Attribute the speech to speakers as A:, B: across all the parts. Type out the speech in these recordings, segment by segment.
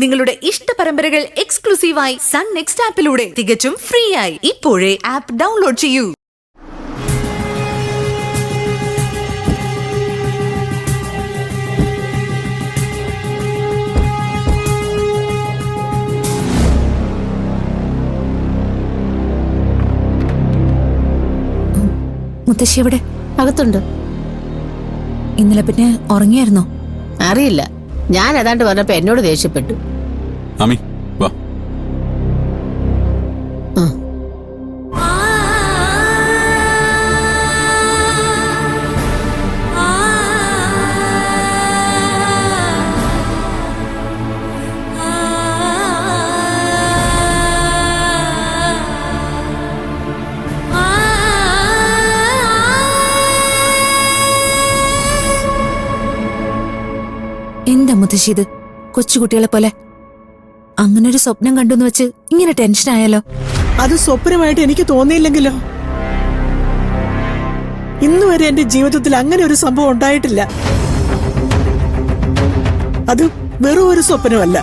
A: നിങ്ങളുടെ ഇഷ്ട പരമ്പരകൾ എക്സ്ക്ലൂസീവായി സൺ നെക്സ്റ്റ് ആപ്പിലൂടെ തികച്ചും ഫ്രീ ആയി ഇപ്പോഴേ ആപ്പ് ഡൗൺലോഡ് ചെയ്യൂ.
B: മുത്തശ്ശി എവിടെ?
C: അകത്തുണ്ട്.
B: ഇന്നലെ പിന്നെ ഉറങ്ങിയായിരുന്നോ?
C: അറിയില്ല, ഞാൻ ഏതാണ്ട് പറഞ്ഞപ്പോ എന്നോട് ദേഷ്യപ്പെട്ടു.
D: അമ്മി വാ.
B: എന്താ മുത്തശ്ശി ഇത്? കൊച്ചുകുട്ടികളെ പോലെ അങ്ങനൊരു സ്വപ്നം കണ്ടുന്ന് വെച്ച് ഇങ്ങനെ ടെൻഷൻ ആയാലോ?
E: അത് സ്വപ്നമായിട്ട് എനിക്ക് തോന്നിയില്ലെങ്കിലോ? ഇന്നുവരെ എന്റെ ജീവിതത്തിൽ അങ്ങനെ ഒരു സംഭവം ഉണ്ടായിട്ടില്ല. അത് വെറും ഒരു സ്വപ്നമല്ല.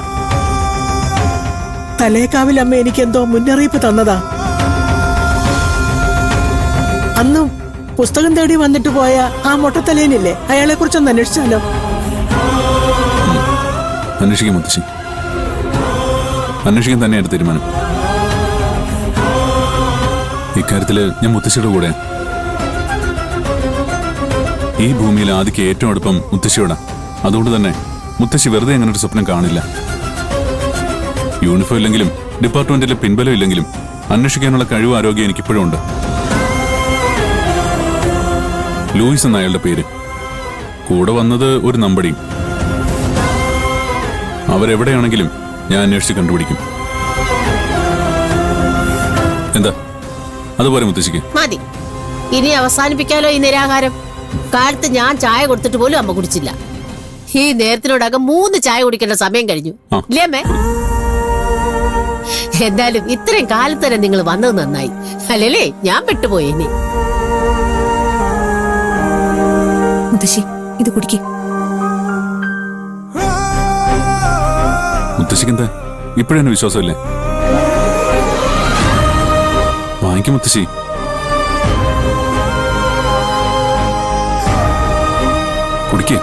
E: തലേക്കാവിൽ അമ്മ എനിക്ക് എന്തോ മുന്നറിയിപ്പ് തന്നതാ. അന്നും പുസ്തകം തേടി വന്നിട്ട് പോയ ആ മൊട്ടത്തലേനില്ലേ, അയാളെ കുറിച്ചൊന്ന് അന്വേഷിച്ചാലോ?
D: അന്വേഷിക്കും മുത്തശ്ശി, അന്വേഷിക്കാൻ തന്നെയായിരുന്നു തീരുമാനം. ഇക്കാര്യത്തില് ഞാൻ മുത്തശ്ശിയുടെ കൂടെ. ഈ ഭൂമിയിൽ ആദ്യക്ക് ഏറ്റവും അടുപ്പം മുത്തശ്ശിയോടാ. അതുകൊണ്ട് തന്നെ മുത്തശ്ശി വെറുതെ അങ്ങനെ ഒരു സ്വപ്നം കാണില്ല. യൂണിഫോം ഇല്ലെങ്കിലും ഡിപ്പാർട്ട്മെന്റിലെ പിൻബലം ഇല്ലെങ്കിലും അന്വേഷിക്കാനുള്ള കഴിവ് ആരോഗ്യം എനിക്കിപ്പോഴും ഉണ്ട്. ലൂയിസ് എന്ന അയാളുടെ പേര്. കൂടെ വന്നത് ഒരു നമ്പടിയും. അവരെവിടെയാണെങ്കിലും ഞാൻ അന്വേഷിച്ച് കണ്ടുപിടിക്കും. എന്താ അതുപോലെ മുത്തശ്ശിക്ക്?
C: മതി, ഇനി അവസാനിപ്പിക്കാലോ ഈ നിരാഹാരം. കാലത്ത് ഞാൻ ചായ കൊടുത്തിട്ട് പോലും അമ്മ കുടിച്ചില്ല. ഈ നേരത്തിനോടകം 3 ചായ കുടിക്കേണ്ട സമയം കഴിഞ്ഞു ഇല്ലേ അമ്മേ? എന്തായാലും ഇത്രയും കാലത്ത് തന്നെ നിങ്ങൾ വന്നത് നന്നായി. അല്ലല്ലേ ഞാൻ പെട്ടുപോയി. ഇനി
B: മുത്തശ്ശി ഇത് കുടിക്ക്.
D: മുത്തശ്ശിക്ക് എന്താ ഇപ്പോഴെന്നെ വിശ്വാസമല്ലേ? വാങ്ങിക്കും മുത്തശ്ശി. കുടിക്കേ.